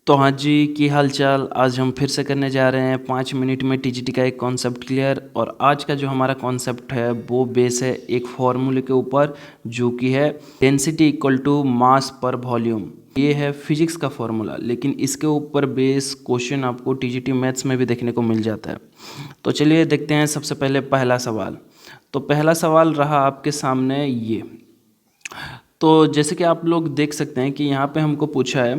तो हाँ जी, की हाल चाल। आज हम फिर से करने जा रहे हैं 5 मिनट में टीजीटी का एक कॉन्सेप्ट क्लियर। और आज का जो हमारा कॉन्सेप्ट है वो बेस है एक फॉर्मूले के ऊपर, जो कि है डेंसिटी इक्वल टू मास पर वॉल्यूम। ये है फिजिक्स का फॉर्मूला, लेकिन इसके ऊपर बेस क्वेश्चन आपको टीजीटी मैथ्स में भी देखने को मिल जाता है। तो चलिए देखते हैं। सबसे पहले पहला सवाल। तो पहला सवाल रहा आपके सामने ये। तो जैसे कि आप लोग देख सकते हैं कि यहाँ पे हमको पूछा है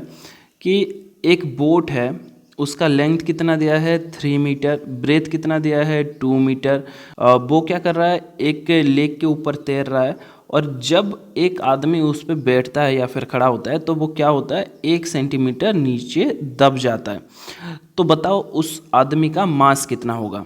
कि एक बोट है, उसका लेंथ कितना दिया है 3 मीटर, ब्रेथ कितना दिया है 2 मीटर। वो क्या कर रहा है, एक लेक के ऊपर तैर रहा है। और जब एक आदमी उस पर बैठता है या फिर खड़ा होता है तो वो क्या होता है, 1 सेंटीमीटर नीचे दब जाता है। तो बताओ उस आदमी का मास कितना होगा।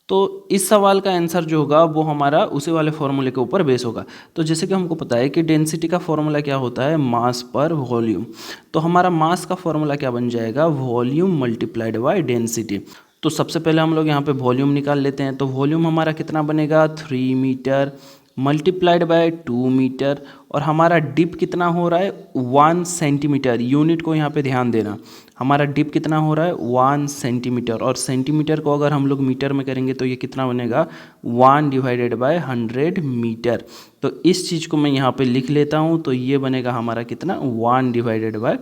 तो इस सवाल का आंसर जो होगा वो हमारा उसी वाले फॉर्मूले के ऊपर बेस होगा। तो जैसे कि हमको पता है कि डेंसिटी का फॉर्मूला क्या होता है, मास पर वॉल्यूम। तो हमारा मास का फॉर्मूला क्या बन जाएगा, वॉल्यूम मल्टीप्लाइड बाय डेंसिटी। तो सबसे पहले हम लोग यहाँ पे वॉल्यूम निकाल लेते हैं। तो वॉल्यूम हमारा कितना बनेगा, 3 मीटर मल्टीप्लाइड बाय 2 मीटर। और हमारा डिप कितना हो रहा है, 1 सेंटीमीटर। यूनिट को यहाँ पे ध्यान देना, हमारा डिप कितना हो रहा है 1 सेंटीमीटर। और सेंटीमीटर को अगर हम लोग मीटर में करेंगे तो ये कितना बनेगा, 1 डिवाइडेड बाय 100 मीटर। तो इस चीज़ को मैं यहाँ पे लिख लेता हूँ। तो ये बनेगा हमारा कितना, 1 डिवाइडेड बाय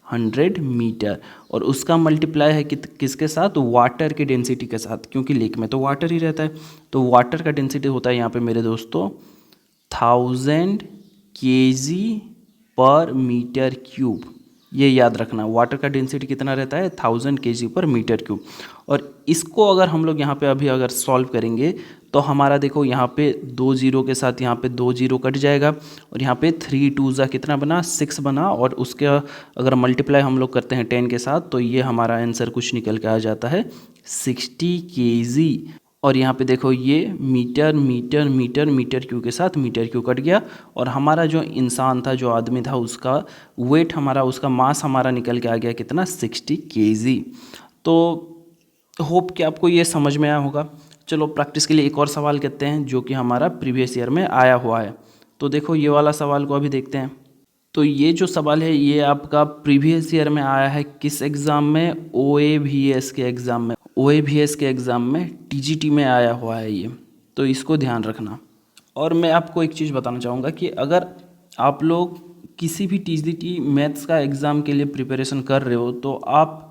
100 मीटर। और उसका मल्टीप्लाई है किसके साथ, वाटर की डेंसिटी के साथ, क्योंकि लेक में तो वाटर ही रहता है। तो वाटर का डेंसिटी होता है यहाँ पे मेरे दोस्तों 1000 केजी पर मीटर क्यूब। ये याद रखना, वाटर का डेंसिटी कितना रहता है 1000 केजी पर मीटर क्यूब। और इसको अगर हम लोग यहाँ पे अभी अगर सॉल्व करेंगे तो हमारा देखो यहाँ पे 2 जीरो के साथ यहाँ पे 2 जीरो कट जाएगा। और यहाँ पे 3 2 जा कितना बना, 6 बना। और उसके अगर मल्टीप्लाई हम लोग करते हैं 10 के साथ तो ये हमारा आंसर कुछ निकल के आ जाता है 60 केजी। और यहाँ पे देखो ये metre metre metre metre cube के साथ मीटर क्यू कट गया। और हमारा जो इंसान था, जो आदमी था, उसका वेट हमारा, उसका मास हमारा निकल के आ गया कितना, 60 केजी। तो होप कि आपको ये समझ में आया होगा। चलो प्रैक्टिस के लिए एक और सवाल करते हैं जो कि हमारा प्रीवियस ईयर में आया हुआ है। तो देखो ये वाला सवाल को अभी देखते हैं। तो ये जो सवाल है ये आपका प्रीवियस ईयर में आया है किस एग्ज़ाम में, OAVS के एग्ज़ाम में। OAVS के एग्ज़ाम में TGT में आया हुआ है ये, तो इसको ध्यान रखना। और मैं आपको एक चीज़ बताना चाहूँगा कि अगर आप लोग किसी भी TGT मैथ्स का एग्ज़ाम के लिए प्रिपरेशन कर रहे हो तो आप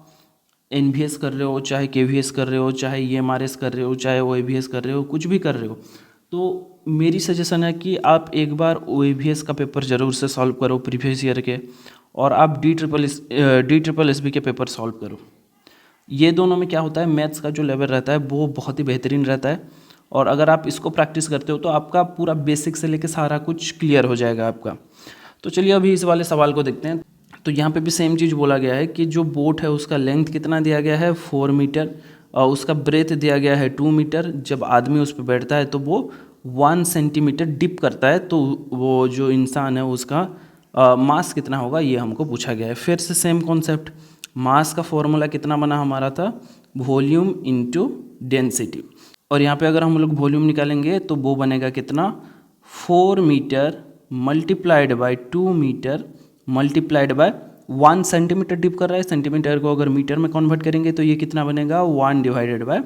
NVS कर रहे हो, चाहे KVS कर रहे हो, चाहे EMRS कर रहे हो, चाहे OAVS कर रहे हो, कुछ भी कर रहे हो, तो मेरी सजेशन है कि आप एक बार OAVS का पेपर ज़रूर से सॉल्व करो प्रीवियस ईयर के। और आप DSSB के पेपर सॉल्व करो। ये दोनों में क्या होता है, मैथ्स का जो लेवल रहता है वो बहुत ही बेहतरीन रहता है। और अगर आप इसको प्रैक्टिस करते हो तो आपका पूरा बेसिक से लेकर सारा कुछ क्लियर हो जाएगा आपका। तो चलिए अभी इस वाले सवाल को देखते हैं। तो यहाँ पे भी सेम चीज़ बोला गया है कि जो बोट है उसका लेंथ कितना दिया गया है 4 मीटर, और उसका ब्रेथ दिया गया है 2 मीटर। जब आदमी उस पर बैठता है तो वो 1 सेंटीमीटर डिप करता है। तो वो जो इंसान है उसका मास कितना होगा ये हमको पूछा गया है। फिर से सेम कॉन्सेप्ट, मास का फॉर्मूला कितना बना हमारा था, वॉल्यूम इंटू डेंसिटी। और यहाँ पे अगर हम लोग वॉल्यूम निकालेंगे तो वो बनेगा कितना, 4 metre multiplied by 2 metre multiplied by 1 centimetre dip कर रहा है। सेंटीमीटर को अगर मीटर में कन्वर्ट करेंगे तो ये कितना बनेगा, 1 डिवाइडेड बाय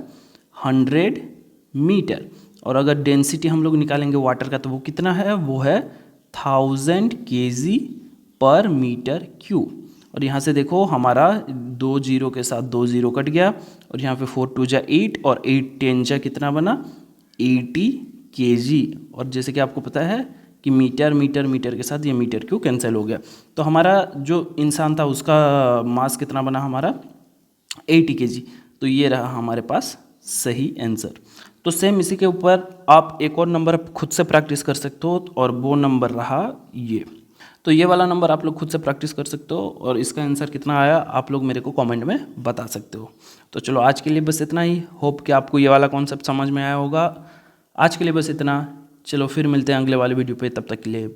100 मीटर। और अगर डेंसिटी हम लोग निकालेंगे वाटर का तो वो कितना है, वो है 1000 केजी पर मीटर क्यूब। और यहाँ से देखो हमारा 2 जीरो के साथ 2 जीरो कट गया। और यहाँ पे 4 2 जा 8 और 8 10 जा कितना बना, 80 केजी। और जैसे कि आपको पता है कि मीटर मीटर मीटर के साथ ये मीटर क्यों कैंसिल हो गया। तो हमारा जो इंसान था उसका मास कितना बना हमारा, 80 केजी। तो ये रहा हमारे पास सही आंसर। तो सेम इसी के ऊपर आप एक और नंबर खुद से प्रैक्टिस कर सकते हो, और वो नंबर रहा ये। तो ये वाला नंबर आप लोग खुद से प्रैक्टिस कर सकते हो, और इसका आंसर कितना आया आप लोग मेरे को कमेंट में बता सकते हो। तो चलो आज के लिए बस इतना ही। होप कि आपको ये वाला कॉन्सेप्ट समझ में आया होगा। आज के लिए बस इतना। चलो फिर मिलते हैं अगले वाले वीडियो पे, तब तक के लिए